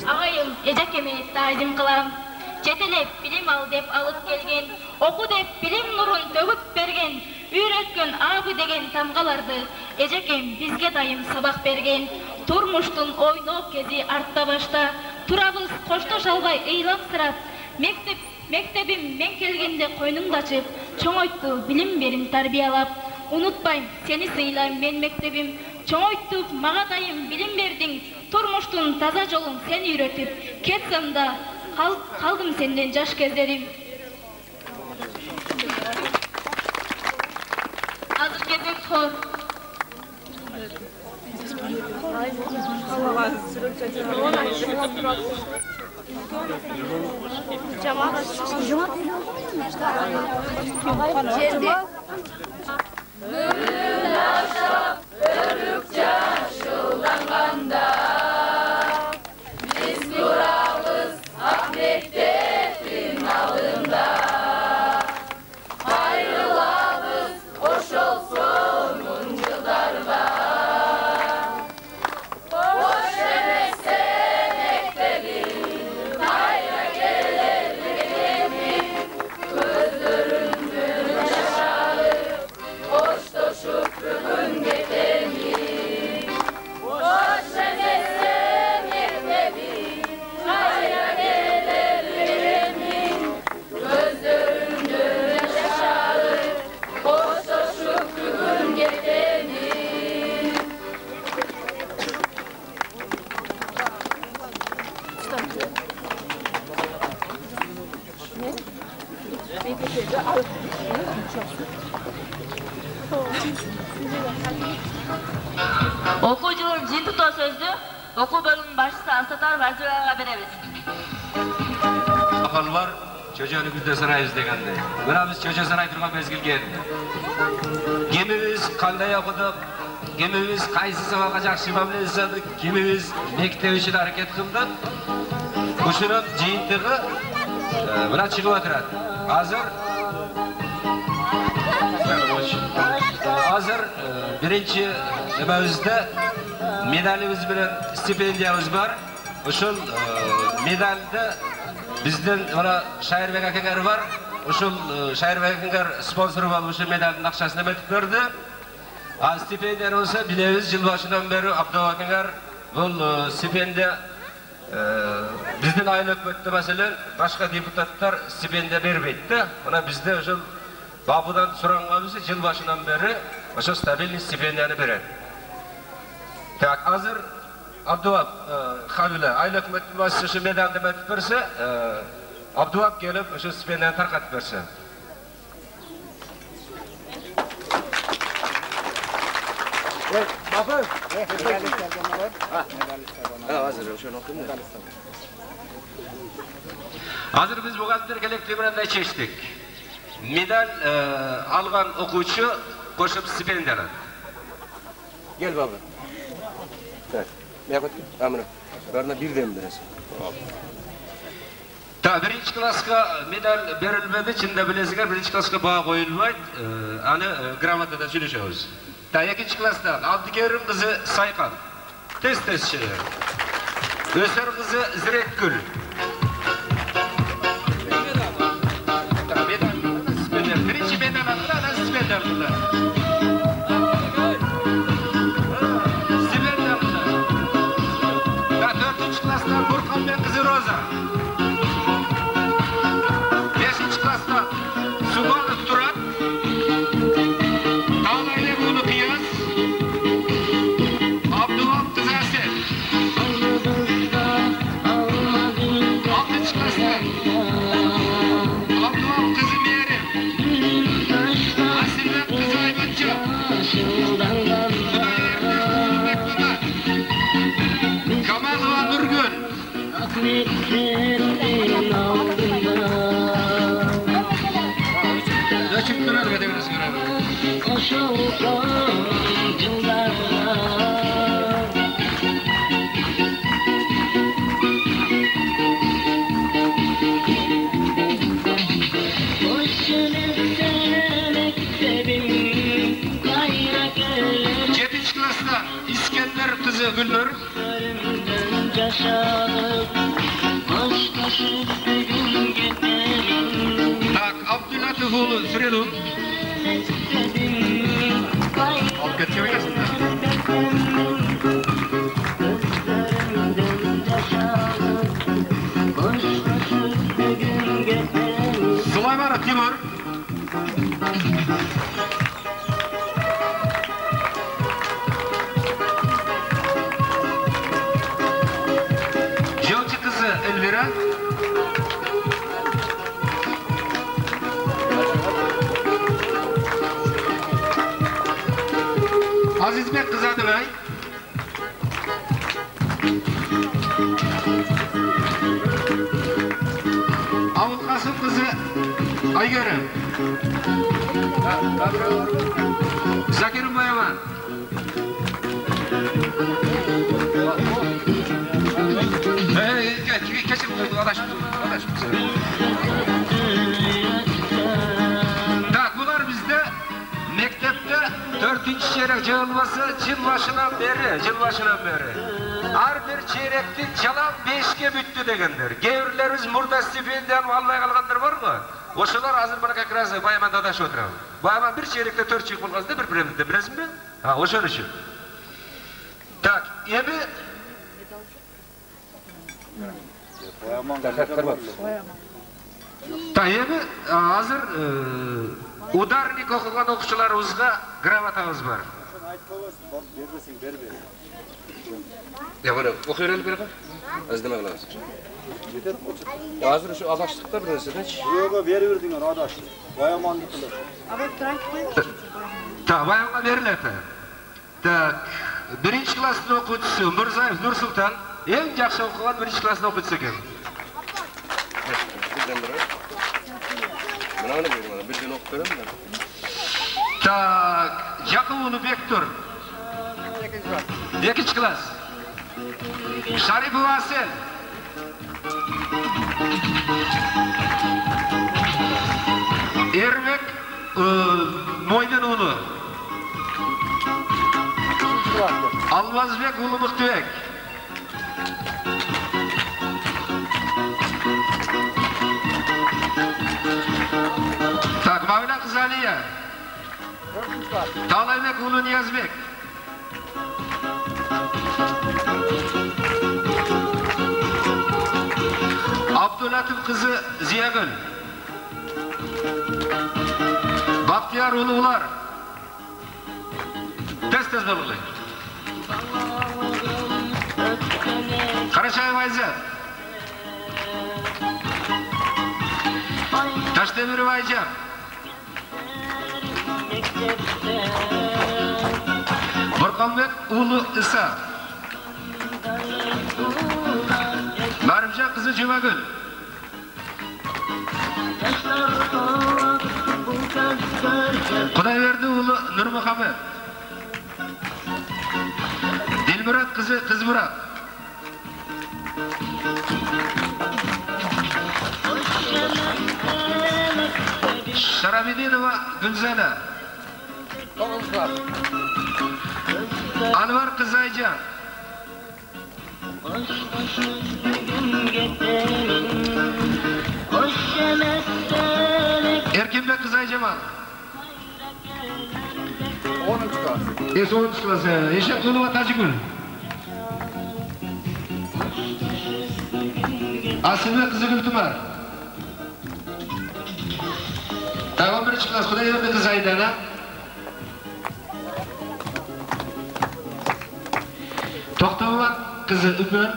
Ağayım, ecekemi taydim kılam. Çetelep bilim al dep alıp gelgen, oku dep bilim nurun tөгüp bergen, üretken abı degen tamgalardı, ejekem bizge dayım sabak bergen, turmuştun oynop kezi artta başta, turabız koştoş albay ыйлап сырап, mektebim men kelgende koynumda açıp, çoğoyttu bilim berim tarbiyalap, unutbayım seni sıylayım men mektebim, çoğoyttu mağa dayım bilim berdin, turmuştun taza jolun seni üretip, ketsem da kaldım senden jaş kezlerim. Hazır gezek sor. Bugün akşam örükçe şıldanğanda biz durabız ak mektepin aldında ayrılabız hoş olsun yıllarda hoş emekse mektebim hayra gelir mektebim gözlerinde yaşarır hoş toşup bugün getemin hoş emekse mektebim hayra gelir mektebim gözlerinde yaşarır hoş toşup bugün getemin. Okuyucuların jin tutuyor sözlü, oku bölümünün başçısı Aslıtar Varzılar'a beremiz. Akıl var, çocuğunu bizde sarayız degende. Buna biz çocuğu saray turgan mezgil geldi. Gemimiz kanday okuduk, gemimiz kaysı sabaka jakşı mamle izadık, gemimiz mektebi için hareket kıldık. Kuşunun jiyintiği buna çıkıp oturadi. Hazır birinci nimemizde medalimiz bilen stipendiyamız var. Oşul medalde bizden bana Şairbek Akengar var. Oşul Şairbek Akengar sponsoru var. Oşul medalin akşasını ötüp verdi. Stipendiyan olsa bilemiz yıl başından beri Abdullah Akengar bu stipendiya bizden aylık öttü mesela. Başka deputatlar stipendiya vermeydi. Bana bizde oşul Babudan soranlarımızı yıl başından beri oşul stabil stipendiyani veredi. Tak hazır Abduvab Halil'e aylık müessesesi medalda metip verse Abduvab gelip şu stipendiyani tarqatib verse. Bakın. Hazır biz buğandır kolektivinde çeştik. Medal algan okuyucu koşup stipendiya aladi. Gel baba. Evet. Meyakot amına. Barına bir dem dersin. Ta birinci klasga medal berilmedi, çinde bilesizler birinci klasga bağa koyulmaydı. Ani gramatada söyleyeceğiz. Ta ikinci klasda Abdikerim kızı Saykan. Tez şey. Öser kızı Ziretgül. Birinci medal aldı, ana stipendiyal aldı. Stipendiyal aldı. Ta dördüncü klasda Burkan Bey kızı Roza. Beşinci klasta Subanov Turan. Ağlayla Kulu Kıyas. Abdullah kızı Asel. Altıncı klasta Abdullah kızı Meryem. Asilbek kızı Aymanca. Kamalova Nurgül. kızı Gülnur. Tak, Abdülatif oğlu Sürelum. Alıp geçiyor gelsin de. Sulaymanov Timur. Jolchi kızı Elvira. Azizbek kızı Adılay. Avul Kasım kızı Aygör'üm. Zakir'im Bayaman. Kesin adaşım. Tak, bunlar bizde mektepte 4. çeyrek jığılması yıl başından beri. Har bir çeyrekti jalan 5'ke büttü degendir. Gevrlerimiz murda stipendiyan almay kalgandır var mı? Oşular hazır bana kakrası Bayaman dadaş oturam. Bayaman bir çeyrekte 4 çeyek bulgazda bir premide bilesin mi? Ha, oşun için. Tak, ebi Tayyip hazır udarnik okugan okuşçularımızga gravatağız var. Ya bana okuyalım bir azdama kılağız. Hazır şu adaşlıkta bir neseden. Yoga veriverdin adaşlık. Bayamanlık kılır. Ta Bayaman'a verilir. Tak, 1. klasın okuyucusu Murzayev Nursultan en жақсы okugan 1. klasın okuyucusu ekan. Birden okup verelim mi? Tak, Jakoboğlu Bektur. 2. klas. Şaripov Asel. Erbek Moydanoğlu. Almazbek Ulu Mıhtübek. Tak, Mavla Kızaliye. Talaybek Ulu Niyazbek. Abdülatif kızı Ziyagül. Bahtiyar Ulu Ular. Tez balıklı. Karaçay Vayzat. Taşdemir Vaycan. Burkanbek Ulu İsa. Narımcan kızı Cumagül. Kudayverdi Ulu Nur Muhammed. Dilmurat kızı Kızmurat. Şarabidinova Gülzana. Anvar kızı Aycan. Erkinbek kızı Aycemal. 10. klas. 10. klas. Eşek Uluva Tacıgül. Asılbek kızı Gültümar. 11. klas. Kudayverdi kızı Aydana. Tohtavuvat kızı Üpür.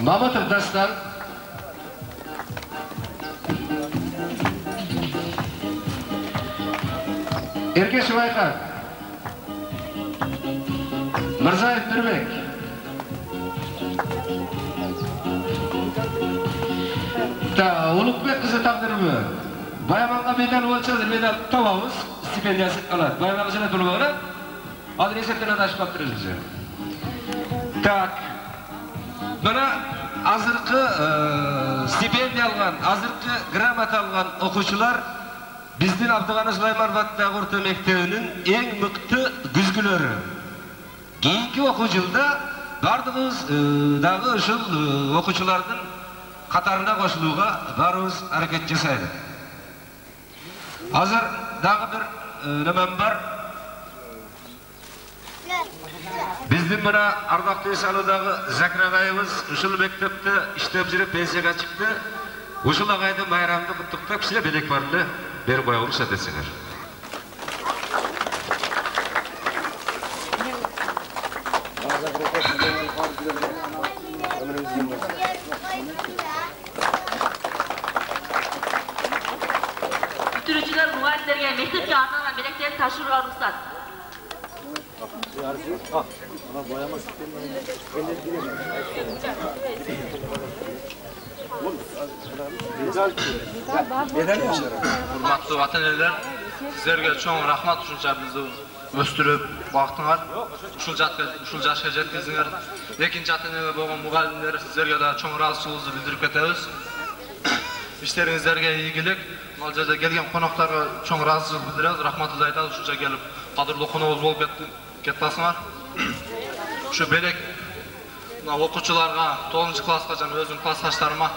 Mamatov Dastan. Erkeş Vaykan. Mirzayev Mirbek. Ulukbek kızı takdirimi. Bayaman'a medal olacağız, medal tavamız, stipendiyası alat. Bayaman'a sana durumağına adresetten adaş kaptırız bize. Tak. Bana azırkı stipendiya algan, azırkı gramat algan okuşular bizden Abdülgani Süleyman Battı Orta Mektebi'nin en mıktı güzgülörü. keyinki okuu yılda bardığımız dağı ışıl okuçulardan katarına koşuluğa barımız hareket jasaydı. Hazır dağı bir nemem var. Bizden bana Ardaklı Salı'dağı Zakir ağayımız ışıl mektepte işlep jirip pensiyaga çıktı. Uşul ağaydı bayramda kutlukta size belek vardı. Beri koya olursa desinler. Bütürücüler muhaliflerine mektepçe arnanan melekleri taşırığa ruhsat. Hurmatlı vataneler, sizlerge çoğun rahmat uçunca bizi östürüp baktınlar. Uşul yaşa jetkizdiler. Ekinci atanelere bolgan mugallimler sizlerge de çoğun razılığımızı bildirip ketebiz. İşlerinizlerge iyigilik. Al жерде келген қонақтарға чоң разылық білдіреді, рахматымызды айтады, ушунча келіп қадірлі қонағымыз болып кеттасыңар. Şu белек оқушыларға 9 классқа және өзім классташтарыма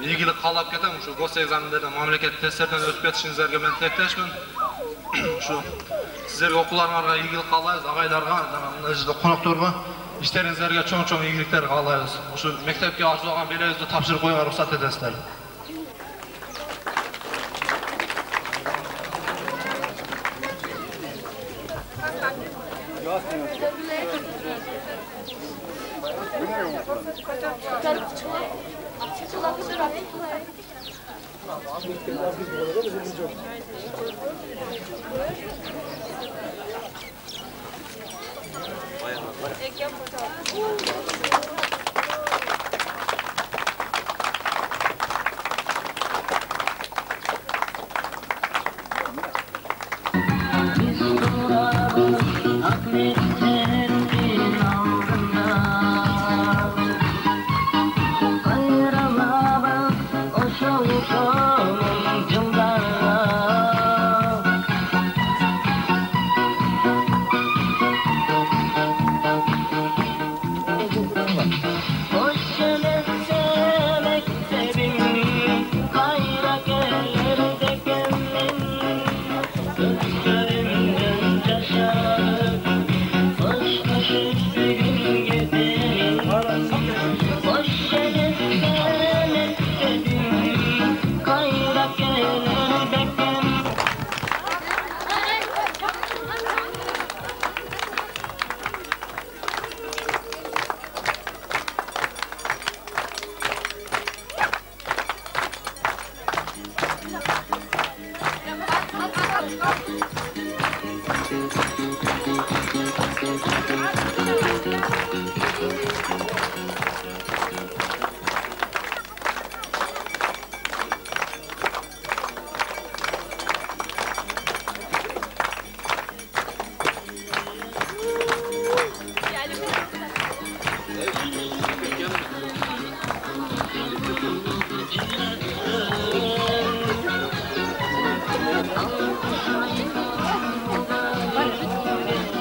игілік қалап кетемін. Şu госэкзамендерден, мамлекеттік тесттерден өтіп кетішіңіздерге мен тілектеспін. Şu сіздерге оқуларыңарға игілік қалаймыз, ағайларға, мына жерде қонақтарға іштеріңіздерге чоң игіліктер қалаймыз. Şu мектепке арзуған белегіңізді тапсырып қоюға рұқсат етесіздер.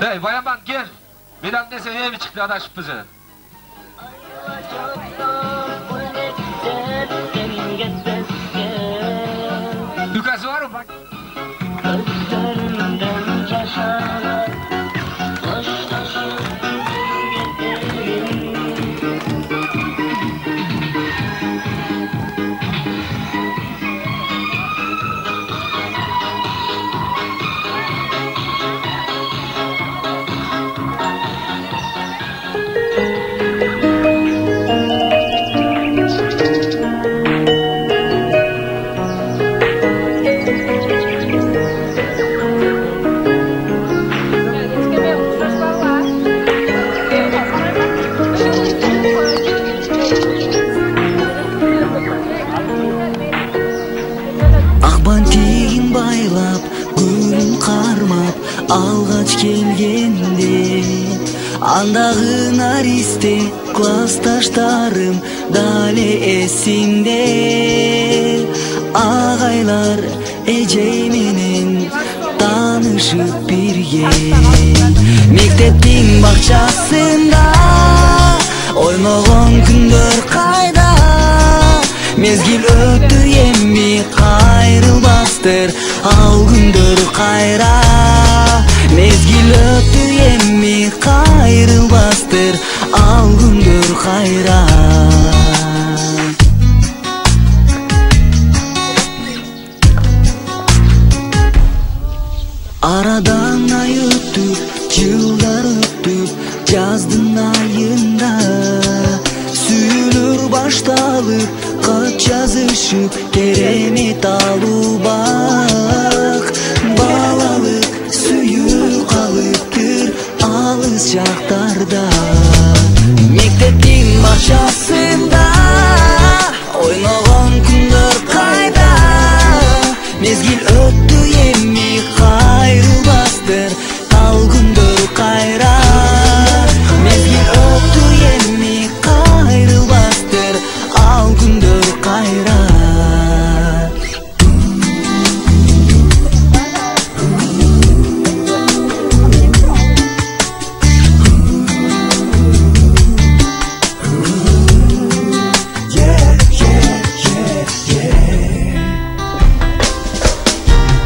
Hey bayaman gel. Benim de sen mi çıktı adaşıp bize? Lükası var mı bak? Algaç kelgende andagı nariste klastaşlarım dale esimde ağaylar ecey menen таанышып бирге мектептин бакчасында ойногон күндөр кайда мезгил өттү эми кайрылбастыр ал күндөр кайра мезгил өттү эми кайрылбастыр ал күндөр кайра Арадан ай өтүп, жылдар өтүп, жаздын айында сүйүлүр башталып, кат жазышып, керемет алубак балалык сүйүү калыптыр алыс жактарда мектептин бакчасында ойногон күндөр кайда мезгил өттү эми кайрылбастыр ал күндөр кайра мезгил өттү эми кайрылбастыр ал күндөр кайра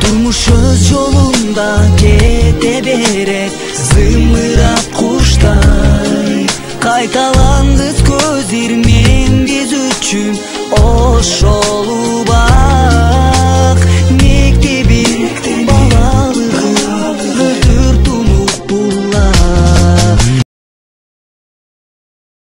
Турмуш өз жолунда кете берет зымырап куштай кайталангыс көз ирмеңдиз үчүн ошолубай